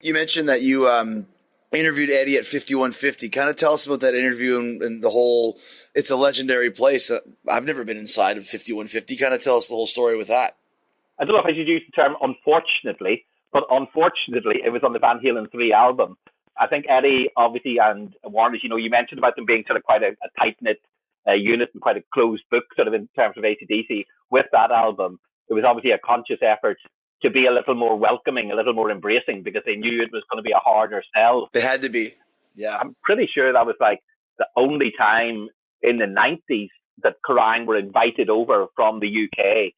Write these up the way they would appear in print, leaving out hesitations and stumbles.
You mentioned that you interviewed Eddie at 5150. Kind of tell us about that interview and the whole. It's a legendary place. I've never been inside of 5150. Kind of tell us the whole story with that. I don't know if I should use the term unfortunately, but unfortunately, it was on the Van Halen 3 album. I think Eddie, obviously, and Warner's, you mentioned about them being sort of quite a tight-knit unit and quite a closed book sort of in terms of AC/DC. With that album, it was obviously a conscious effort to be a little more welcoming, a little more embracing, because they knew it was going to be a harder sell. They had to be. Yeah. I'm pretty sure that was like the only time in the 90s that Kerrang were invited over from the UK,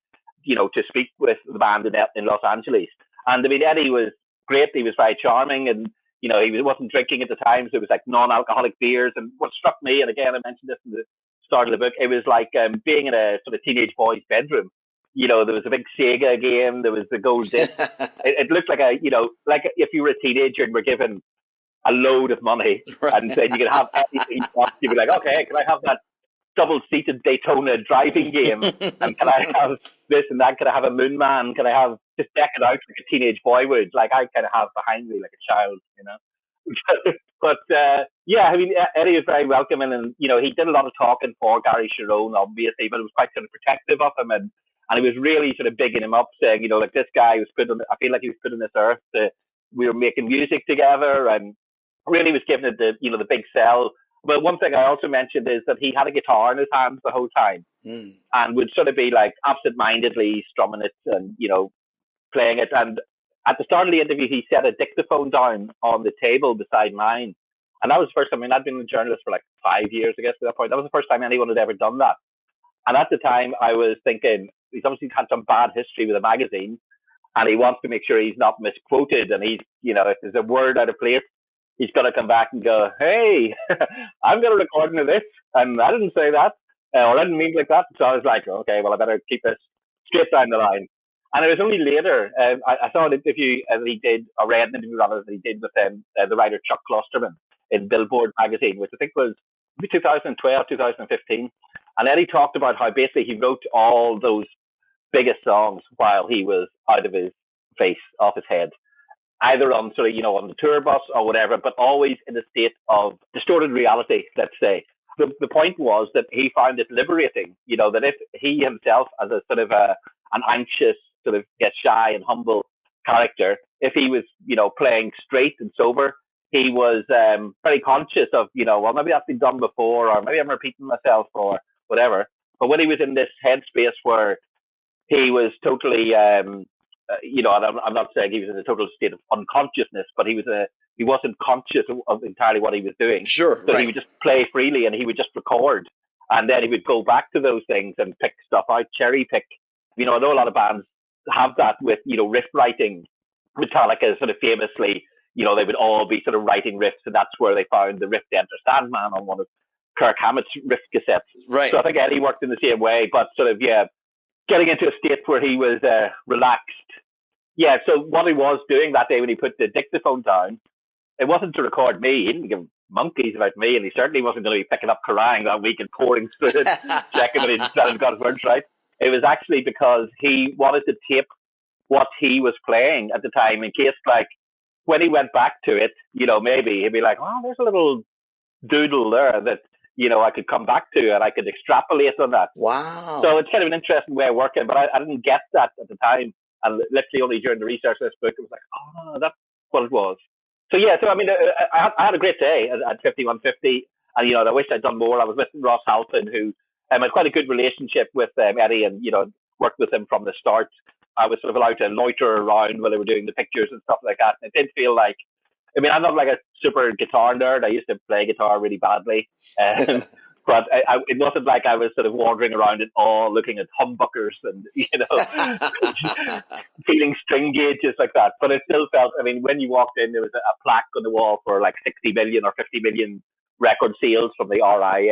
to speak with the band in Los Angeles. And I mean, Eddie was great. He was very charming, and he wasn't drinking at the time, so it was like non-alcoholic beers. And what struck me, and again, I mentioned this in the start of the book, it was like being in a sort of teenage boy's bedroom. There was a big Sega game. There was the gold disc. it looked like like if you were a teenager and were given a load of money, right, and said you could have anything you want, you'd be like, okay, can I have that double-seated Daytona driving game? And can I have this and that? Can I have a Moon Man? Can I have, just deck it out like a teenage boy would, like I kind of have behind me like a child, But yeah, I mean, Eddie was very welcoming, and he did a lot of talking for Gary Cherone, obviously, but it was quite sort of protective of him, and he was really sort of bigging him up, saying, like, this guy was put on. I feel like he was put on this earth. We were making music together, and really was giving it the big sell. But one thing I also mentioned is that he had a guitar in his hands the whole time, and would sort of be like absent-mindedly strumming it and playing it. And at the start of the interview, he set a dictaphone down on the table beside mine, and that was the first time. I mean, I'd been a journalist for like 5 years, I guess, at that point. That was the first time anyone had ever done that. And at the time, I was thinking, he's obviously had some bad history with a magazine, and he wants to make sure he's not misquoted. And he's, if there's a word out of place, he's got to come back and go, hey, I've got a recording of this, and I didn't say that, or I didn't mean like that. So I was like, okay, well, I better keep this straight down the line. And it was only later, I saw an interview that he did, or read an interview rather that he did with the writer Chuck Klosterman in Billboard magazine, which I think was maybe 2012, 2015. And then he talked about how basically he wrote all those biggest songs while he was out of his face, off his head, either on sort of, on the tour bus or whatever, but always in a state of distorted reality, let's say. The point was that he found it liberating, that if he himself, as a sort of an anxious, sort of get shy and humble character, if he was, playing straight and sober, he was very conscious of, well, maybe that's been done before, or maybe I'm repeating myself or whatever. But when he was in this headspace where he was totally, I'm not saying he was in a total state of unconsciousness, but he wasn't conscious of entirely what he was doing. Sure. So right. He would just play freely, and he would just record, and then he would go back to those things and pick stuff out, cherry pick. I know a lot of bands have that with, riff writing. Metallica sort of famously, they would all be sort of writing riffs, and that's where they found the riff to Enter Sandman on one of Kirk Hammett's riff cassettes. Right. So I think Eddie worked in the same way, but sort of, yeah, getting into a state where he was relaxed. Yeah, so what he was doing that day when he put the dictaphone down, it wasn't to record me. He didn't give monkeys about me, and he certainly wasn't going to be picking up Kerrang that week and pouring through it, checking that he'd got his words right. It was actually because he wanted to tape what he was playing at the time, in case, like, when he went back to it, maybe he'd be like, oh, there's a little doodle there that, I could come back to, and I could extrapolate on that. Wow. So it's kind of an interesting way of working, but I didn't get that at the time. And literally only during the research of this book, it was like, oh, that's what it was. So yeah, I mean, I had a great day at 5150, and I wish I'd done more. I was with Ross Halpin, who had quite a good relationship with Eddie, and worked with him from the start. I was sort of allowed to loiter around while they were doing the pictures and stuff like that. And it did feel like, I mean, I'm not like a super guitar nerd. I used to play guitar really badly, but it wasn't like I was sort of wandering around at all, looking at humbuckers and feeling string gauges like that. But it still felt, I mean, when you walked in, there was a plaque on the wall for like 60 million or 50 million record sales from the RI.